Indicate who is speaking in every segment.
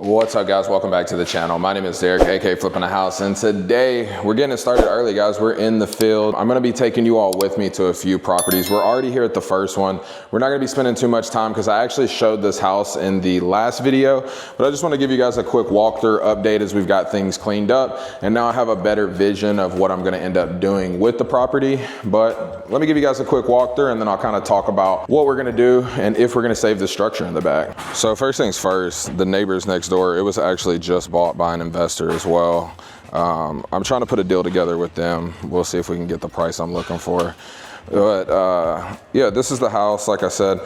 Speaker 1: What's up, guys? Welcome back to the channel. My name is Derek, aka Flippingahouse, and today we're getting it started early, guys. We're in the field. I'm gonna be taking you all with me to a few properties. We're already here at the first one. We're not gonna be spending too much time because I actually showed this house in the last video, but I just want to give you guys a quick walkthrough update as we've got things cleaned up, and now I have a better vision of what I'm gonna end up doing with the property. But let me give you guys a quick walkthrough, and then I'll kind of talk about what we're gonna do and if we're gonna save the structure in the back. So first things first, the neighbors next door, it was actually just bought by an investor as well. I'm trying to put a deal together with them. We'll see if we can get the price I'm looking for. But yeah, this is the house. Like I said,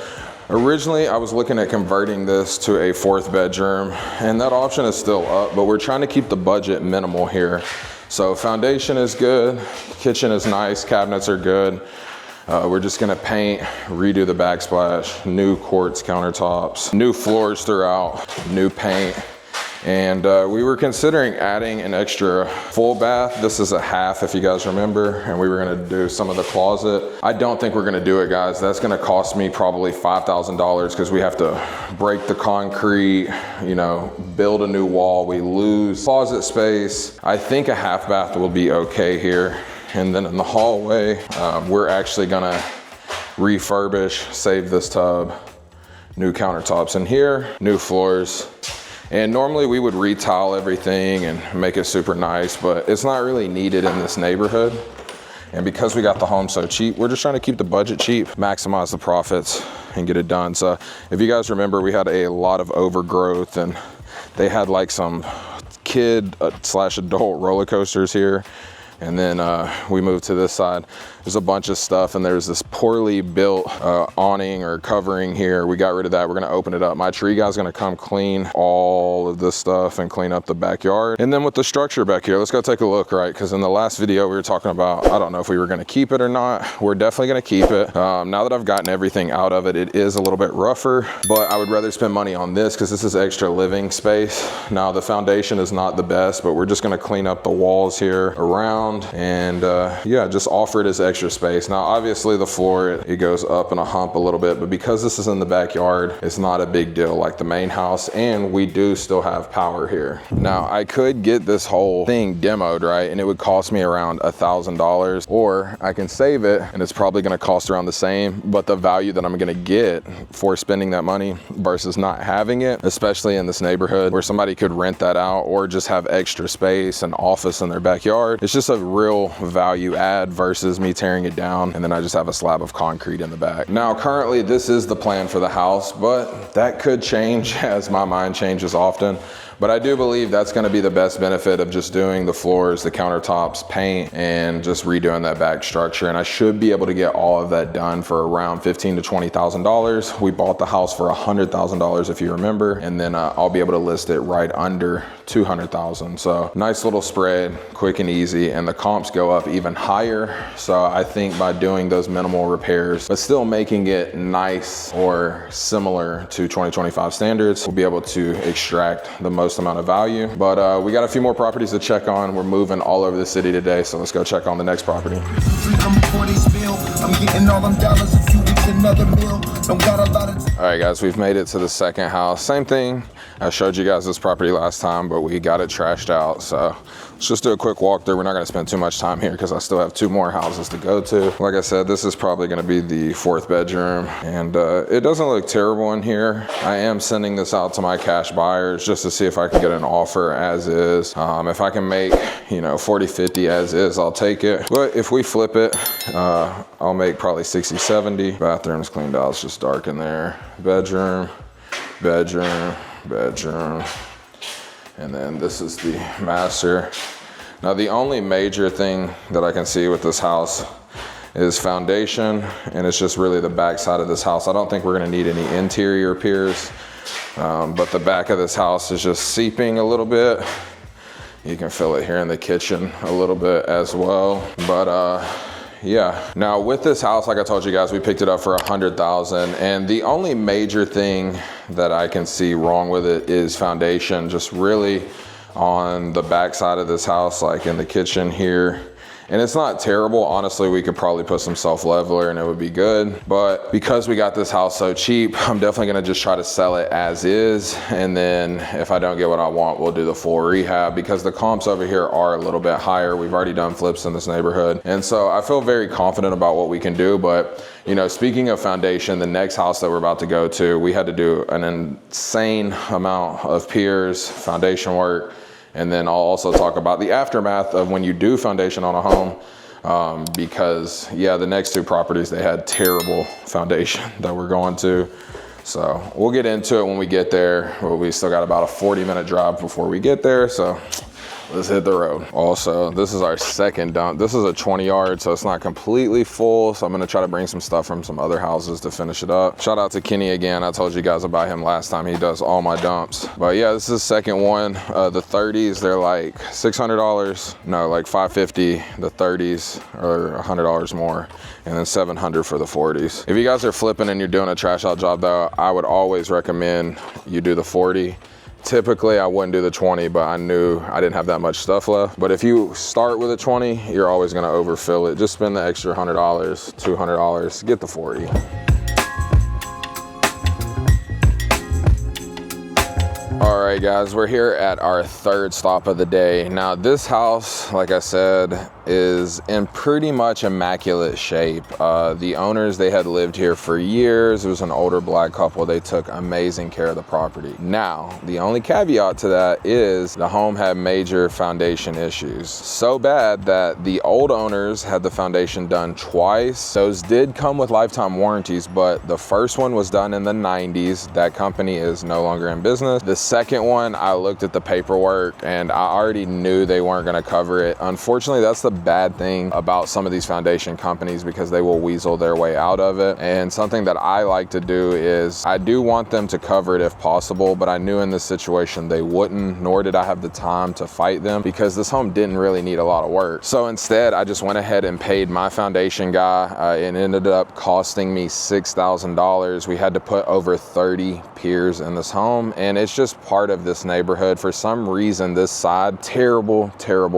Speaker 1: originally I was looking at converting this to a 4th bedroom, and that option is still up, but we're trying to keep the budget minimal here. So foundation is good, kitchen is nice, cabinets are good. We're just gonna paint, redo the backsplash, new quartz countertops, new floors throughout, new paint. And we were considering adding an extra full bath. This is a half, if you guys remember, and we were gonna do some of the closet. I don't think we're gonna do it, guys. That's gonna cost me probably $5,000 because we have to break the concrete, you know, build a new wall. We lose closet space. I think a half bath will be okay here. And then in the hallway, we're actually gonna refurbish, save this tub, new countertops in here, new floors. And normally we would retile everything and make it super nice, but it's not really needed in this neighborhood. And because we got the home so cheap, we're just trying to keep the budget cheap, maximize the profits, and get it done. So if you guys remember, we had a lot of overgrowth, and they had like some kid slash adult roller coasters here. And then we moved to this side. There's a bunch of stuff, and there's this poorly built awning or covering here. We got rid of that. We're gonna open it up. My tree guy's gonna come clean all of this stuff and clean up the backyard. And then with the structure back here, let's go take a look, right? Because in the last video we were talking about, I don't know if we were gonna keep it or not. We're definitely gonna keep it. Now that I've gotten everything out of it, it is a little bit rougher, but I would rather spend money on this because this is extra living space. Now the foundation is not the best, but we're just gonna clean up the walls here around and yeah, just offer it as extra space. Now obviously the floor, it goes up in a hump a little bit, but because this is in the backyard, it's not a big deal like the main house, and we do still have power here. Now I could get this whole thing demoed, right, and it would cost me around $1,000, or I can save it and it's probably gonna cost around the same, but the value that I'm gonna get for spending that money versus not having it, especially in this neighborhood where somebody could rent that out or just have extra space and office in their backyard, it's just a real value add versus me tearing it down and then I just have a slab of concrete in the back. Now currently this is the plan for the house, but that could change as my mind changes often. But I do believe that's gonna be the best benefit of just doing the floors, the countertops, paint, and just redoing that back structure. And I should be able to get all of that done for around $15,000 to $20,000. We bought the house for $100,000 if you remember, and then I'll be able to list it right under $200,000. So nice little spread, quick and easy, and the comps go up even higher. So I think by doing those minimal repairs, but still making it nice or similar to 2025 standards, we'll be able to extract the most amount of value. But we got a few more properties to check on. We're moving all over the city today, so let's go check on the next property. All right, guys, we've made it to the second house. Same thing. I showed you guys this property last time, but we got it trashed out. So let's just do a quick walkthrough. We're not gonna spend too much time here because I still have 2 more houses to go to. Like I said, this is probably gonna be the 4th bedroom, and it doesn't look terrible in here. I am sending this out to my cash buyers just to see if I can get an offer as is. If I can make, you know, 40, 50 as is, I'll take it. But if we flip it, I'll make probably 60, 70. Bathroom's cleaned out, it's just dark in there. Bedroom, bedroom, bedroom. And then this is the master. Now the only major thing that I can see with this house is foundation, and it's just really the back side of this house. I don't think we're gonna need any interior piers, but the back of this house is just seeping a little bit. You can feel it here in the kitchen a little bit as well. But yeah, now with this house, like I told you guys, we picked it up for $100,000, and the only major thing that I can see wrong with it is foundation, just really on the back side of this house, like in the kitchen here And it's not terrible. Honestly, we could probably put some self-leveler and it would be good. But because we got this house so cheap, I'm definitely gonna just try to sell it as is. And then if I don't get what I want, we'll do the full rehab, because the comps over here are a little bit higher. We've already done flips in this neighborhood. And so I feel very confident about what we can do. But you know, speaking of foundation, the next house that we're about to go to, we had to do an insane amount of piers, foundation work. And then I'll also talk about the aftermath of when you do foundation on a home, because yeah, the next two properties, they had terrible foundation that we're going to. So we'll get into it when we get there. But we still got about a 40-minute drive before we get there. So let's hit the road. Also, this is our second dump. This is a 20-yard, so it's not completely full. So I'm gonna try to bring some stuff from some other houses to finish it up. Shout out to Kenny again. I told you guys about him last time. He does all my dumps. But yeah, this is the second one. The 30s, they're like $600. No, like $550. The 30s are $100 more. And then $700 for the 40s. If you guys are flipping and you're doing a trash out job though, I would always recommend you do the 40. Typically, I wouldn't do the 20, but I knew I didn't have that much stuff left. But if you start with a 20, you're always gonna overfill it. Just spend the extra $100, $200, get the 40. All right, guys, we're here at our third stop of the day. Now, this house, like I said, is in pretty much immaculate shape. The owners, they had lived here for years. It was an older black couple. They took amazing care of the property. Now, the only caveat to that is the home had major foundation issues. So bad that the old owners had the foundation done twice. Those did come with lifetime warranties, but the first one was done in the 90s. That company is no longer in business. The second one, I looked at the paperwork and I already knew they weren't gonna cover it. Unfortunately, that's the bad thing about some of these foundation companies, because they will weasel their way out of it. And something that I like to do is I do want them to cover it if possible, but I knew in this situation they wouldn't, nor did I have the time to fight them, because this home didn't really need a lot of work. So instead, I just went ahead and paid my foundation guy. It ended up costing me $6,000. We had to put over 30 piers in this home, and it's just part of this neighborhood. For some reason, this side, terrible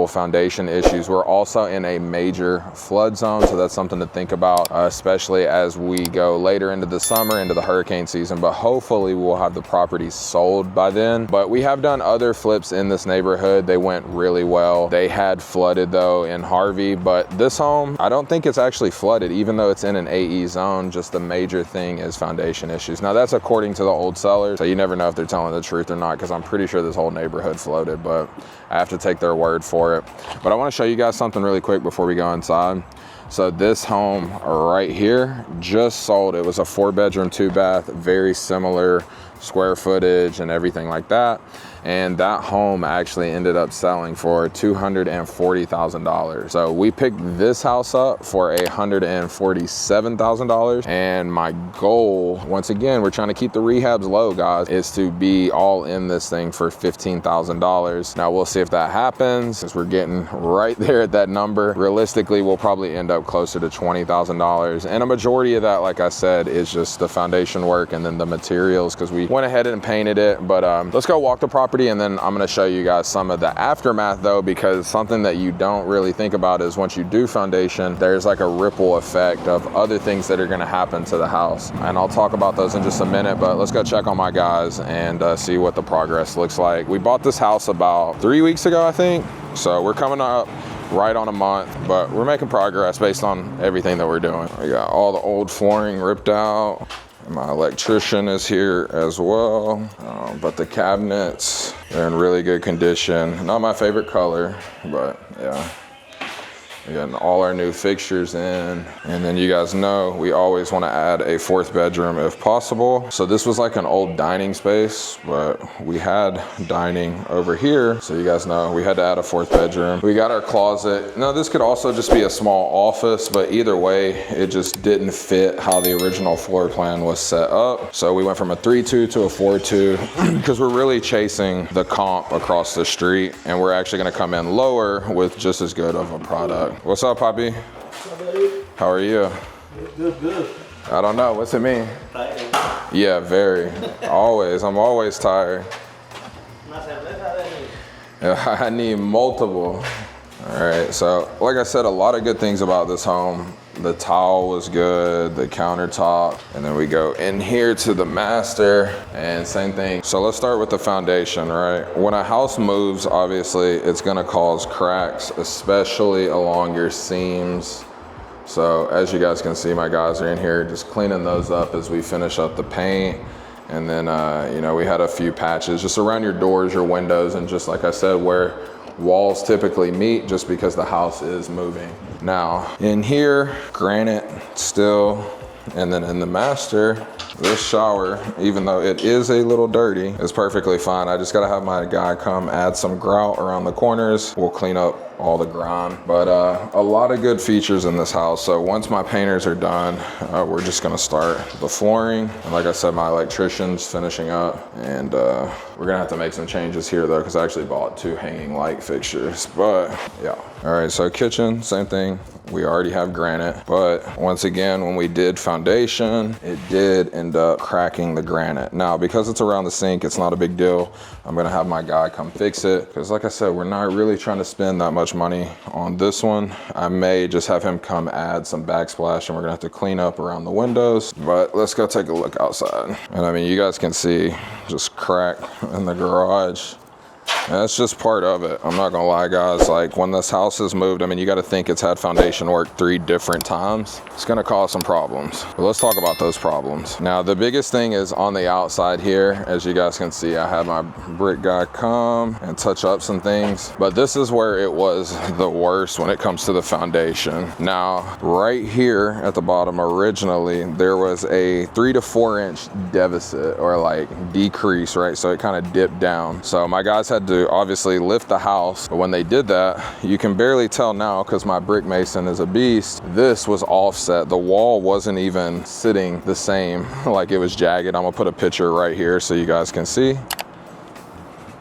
Speaker 1: foundation issues. We're also in a major flood zone, so that's something to think about, especially as we go later into the summer, into the hurricane season. But hopefully we'll have the property sold by then. But we have done other flips in this neighborhood. They went really well. They had flooded though in Harvey, but this home, I don't think it's actually flooded, even though it's in an AE zone. Just the major thing is foundation issues. Now that's according to the old sellers, so you never know if they're telling the truth or not, because I'm pretty sure this whole neighborhood flooded, but I have to take their word for it. But I want to show you guys something really quick before we go inside. So this home right here just sold. It was a 4-bedroom, 2-bath, very similar square footage and everything like that. And that home actually ended up selling for $240,000. So we picked this house up for $147,000. And my goal, once again, we're trying to keep the rehabs low, guys, is to be all in this thing for $15,000. Now we'll see if that happens, since we're getting right there at that number. Realistically, we'll probably end up closer to $20,000. And a majority of that, like I said, is just the foundation work and then the materials, because we went ahead and painted it. But let's go walk the property, and then I'm gonna show you guys some of the aftermath though, because something that you don't really think about is once you do foundation, there's like a ripple effect of other things that are gonna happen to the house. And I'll talk about those in just a minute, but let's go check on my guys and see what the progress looks like. We bought this house about 3 weeks ago, I think. So we're coming up right on a month, but we're making progress based on everything that we're doing. We got all the old flooring ripped out. My electrician is here as well, but the cabinets, they're in really good condition. Not my favorite color, but yeah. We got all our new fixtures in. And then you guys know we always want to add a 4th bedroom if possible. So this was like an old dining space, but we had dining over here. So you guys know we had to add a 4th bedroom. We got our closet. Now this could also just be a small office, but either way, it just didn't fit how the original floor plan was set up. So we went from a 3-2 to a 4-2 because we're really chasing the comp across the street, and we're actually going to come in lower with just as good of a product. What's up, Poppy? How are you?
Speaker 2: Good.
Speaker 1: I don't know. What's it mean?
Speaker 2: Tired.
Speaker 1: Yeah, very. Always. I'm always tired. I need multiple. All right, so like I said, a lot of good things about this home. The tile was good, the countertop, and then we go in here to the master, and same thing. So let's start with the foundation, right? When a house moves, obviously, it's gonna cause cracks, especially along your seams. So as you guys can see, my guys are in here just cleaning those up as we finish up the paint. And then, you know, we had a few patches just around your doors, your windows, and just like I said, where walls typically meet, just because the house is moving. Now in here, granite still, and then in the master, this shower, even though it is a little dirty, is perfectly fine. I just gotta have my guy come add some grout around the corners. We'll clean up all the grime, but a lot of good features in this house. So once my painters are done, we're just gonna start the flooring. And like I said, my electrician's finishing up, and we're gonna have to make some changes here though, because I actually bought 2 hanging light fixtures, but yeah. All right, so kitchen, same thing. We already have granite, but once again, when we did foundation, it did end up cracking the granite. Now, because it's around the sink, it's not a big deal. I'm gonna have my guy come fix it, because like I said, we're not really trying to spend that much money on this one. I may just have him come add some backsplash, and we're gonna have to clean up around the windows, but let's go take a look outside. And I mean, you guys can see just crack in the garage. And that's just part of it. I'm not gonna lie, guys. Like, when this house is moved, I mean, you gotta think it's had foundation work 3 different times. It's gonna cause some problems. But let's talk about those problems. Now, the biggest thing is on the outside here. As you guys can see, I had my brick guy come and touch up some things. But this is where it was the worst when it comes to the foundation. Now, right here at the bottom, originally, there was a 3 to 4 inch deficit, or like decrease, right? So it kind of dipped down. So my guys had to obviously lift the house, but when they did that, you can barely tell now because my brick mason is a beast. This was offset. The wall wasn't even sitting the same, like it was jagged. I'm gonna put a picture right here so you guys can see.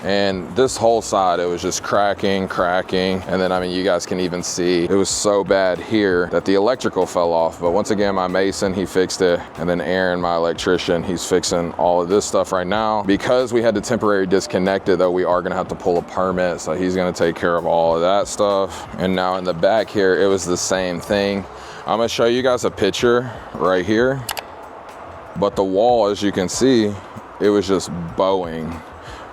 Speaker 1: And this whole side, it was just cracking. And then, I mean, you guys can even see it was so bad here that the electrical fell off. But once again, my mason, he fixed it. And then Aaron, my electrician, he's fixing all of this stuff right now. Because we had to temporarily disconnect it, though, we are gonna have to pull a permit. So he's gonna take care of all of that stuff. And now in the back here, it was the same thing. I'm gonna show you guys a picture right here. But the wall, as you can see, it was just bowing,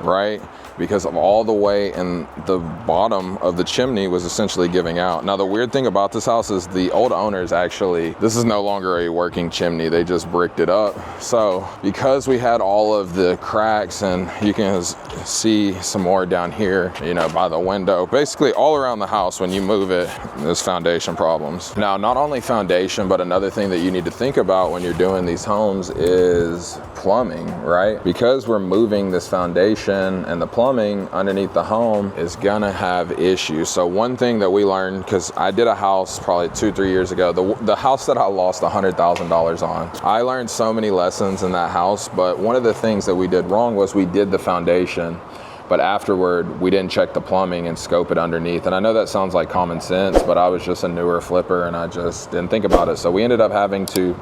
Speaker 1: right? Because of all the way in the bottom of the chimney was essentially giving out. Now, the weird thing about this house is the old owners actually, this is no longer a working chimney. They just bricked it up. So because we had all of the cracks, and you can see some more down here, you know, by the window, basically all around the house when you move it, there's foundation problems. Now, not only foundation, but another thing that you need to think about when you're doing these homes is plumbing, right? Because we're moving this foundation, and the plumbing underneath the home is gonna have issues. So one thing that we learned, because I did a house probably 2-3 years ago, the house that I lost $100,000 on. I learned so many lessons in that house, but one of the things that we did wrong was we did the foundation, but afterward we didn't check the plumbing and scope it underneath. And I know that sounds like common sense, but I was just a newer flipper and I just didn't think about it. So we ended up having to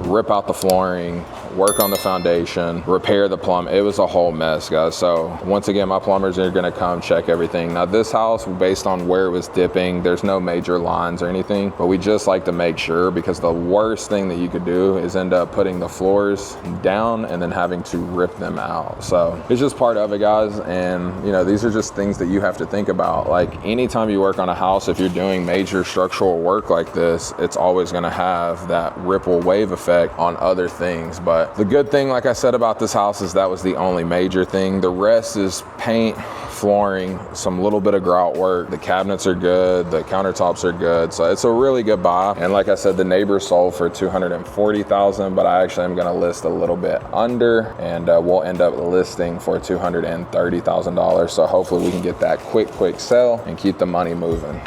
Speaker 1: rip out the flooring, work on the foundation, repair the plumb. It was a whole mess, guys. So once again, my plumbers are gonna come check everything. Now this house, based on where it was dipping, there's no major lines or anything, but we just like to make sure, because the worst thing that you could do is end up putting the floors down and then having to rip them out. So it's just part of it, guys. And you know, these are just things that you have to think about. Like, anytime you work on a house, if you're doing major structural work like this, it's always gonna have that ripple wave effect on other things. But the good thing, like I said, about this house is that was the only major thing. The rest is paint, flooring, some little bit of grout work. The cabinets are good, the countertops are good. So it's a really good buy. And like I said, the neighbor sold for $240,000, but I actually am gonna list a little bit under, and we'll end up listing for $230,000. So hopefully we can get that quick sell and keep the money moving.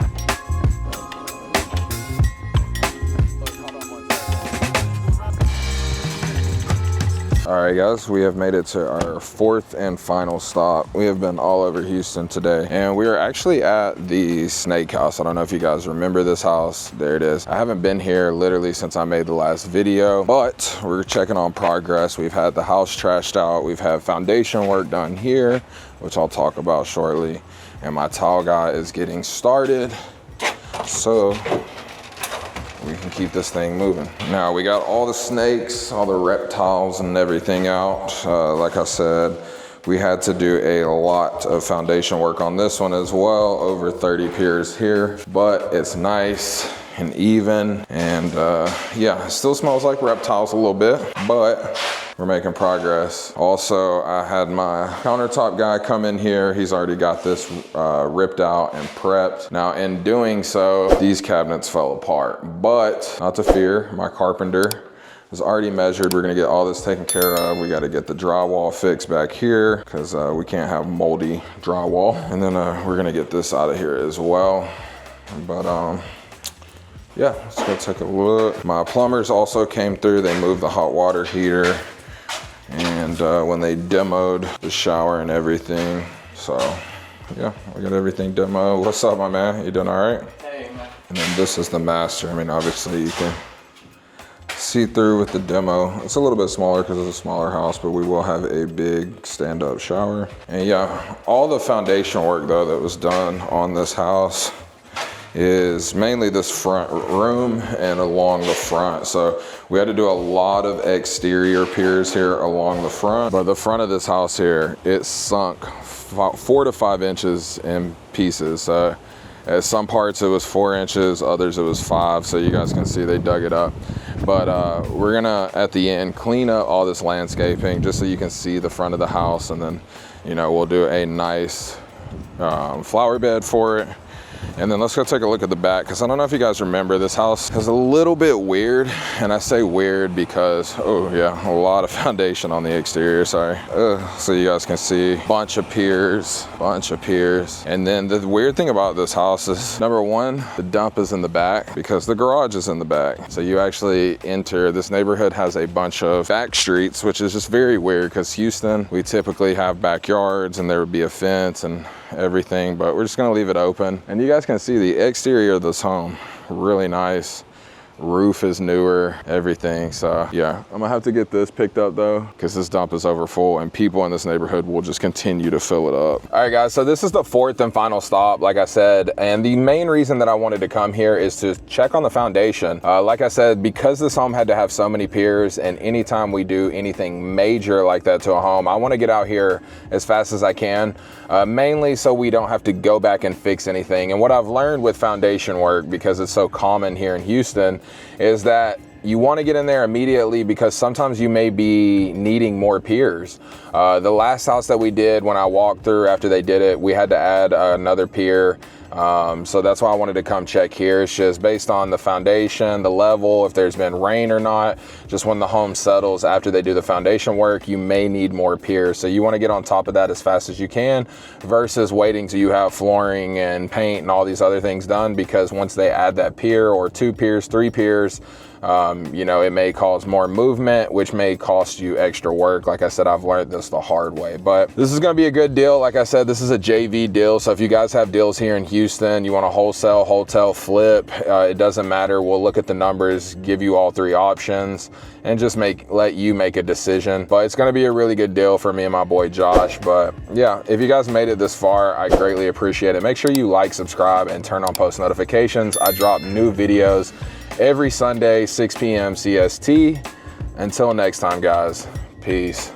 Speaker 1: All All right, guys, we have made it to our fourth and final stop. We have been all over Houston today, and we are actually at the Snake House. I don't know if you guys remember this house. There it is. I haven't been here literally since I made the last video, but we're checking on progress. We've had the house trashed out. We've had foundation work done here, which I'll talk about shortly. And my tile guy is getting started, so we can keep this thing moving. Now we got all the snakes, all the reptiles and everything out. Like I said, we had to do a lot of foundation work on this one as well, over 30 piers here, but it's nice and even. And yeah, it still smells like reptiles a little bit, but we're making progress. Also, I had my countertop guy come in here. He's already got this ripped out and prepped. Now, in doing so, these cabinets fell apart, but not to fear, my carpenter is already measured. We're gonna get all this taken care of. We gotta get the drywall fixed back here because we can't have moldy drywall. And then we're gonna get this out of here as well. But yeah, let's go take a look. My plumbers also came through. They moved the hot water heater, and when they demoed the shower and everything. So yeah, we got everything demoed. What's up, my man? You doing all right?
Speaker 2: Hey, man.
Speaker 1: And then this is the master. I mean, obviously you can see through with the demo. It's a little bit smaller because it's a smaller house, but we will have a big stand-up shower. And yeah, all the foundation work though that was done on this house is mainly this front room and along the front. So we had to do a lot of exterior piers here along the front, but the front of this house here, it sunk 4 to 5 inches in pieces. At some parts it was 4 inches, others it was 5, so you guys can see they dug it up. But we're gonna, at the end, clean up all this landscaping just so you can see the front of the house, and then, you know, we'll do a nice flower bed for it. And then let's go take a look at the back, because I don't know if you guys remember, this house is a little bit weird. And I say weird because, oh yeah, a lot of foundation on the exterior, sorry. So you guys can see bunch of piers. And then the weird thing about this house is, number one, the dump is in the back because the garage is in the back. So you actually enter, this neighborhood has a bunch of back streets, which is just very weird because Houston, we typically have backyards and there would be a fence and everything, but we're just gonna leave it open. And you guys can see the exterior of this home, really nice. Roof is newer, everything. So yeah, I'm gonna have to get this picked up though, because this dump is over full and people in this neighborhood will just continue to fill it up. All right guys, so this is the fourth and final stop, like I said, and the main reason that I wanted to come here is to check on the foundation. Like I said, because this home had to have so many piers, and anytime we do anything major like that to a home, I want to get out here as fast as I can, mainly so we don't have to go back and fix anything. And what I've learned with foundation work, because it's so common here in Houston, is that you want to get in there immediately, because sometimes you may be needing more piers. The last house that we did, when I walked through after they did it, we had to add another pier. So that's why I wanted to come check here. It's just based on the foundation, the level, if there's been rain or not. Just when the home settles after they do the foundation work, you may need more piers. So you want to get on top of that as fast as you can, versus waiting till you have flooring and paint and all these other things done, because once they add that pier or 2 piers, 3 piers, you know, it may cause more movement, which may cost you extra work. Like I said, I've learned this the hard way, but this is going to be a good deal. Like I said, this is a JV deal. So if you guys have deals here in Houston, you want to wholesale, hotel, flip, it doesn't matter. We'll look at the numbers, give you all 3 options, and just let you make a decision. But it's going to be a really good deal for me and my boy Josh. But yeah, if you guys made it this far, I greatly appreciate it. Make sure you like, subscribe, and turn on post notifications. I drop new videos every Sunday, 6 p.m. CST. Until next time, guys, peace.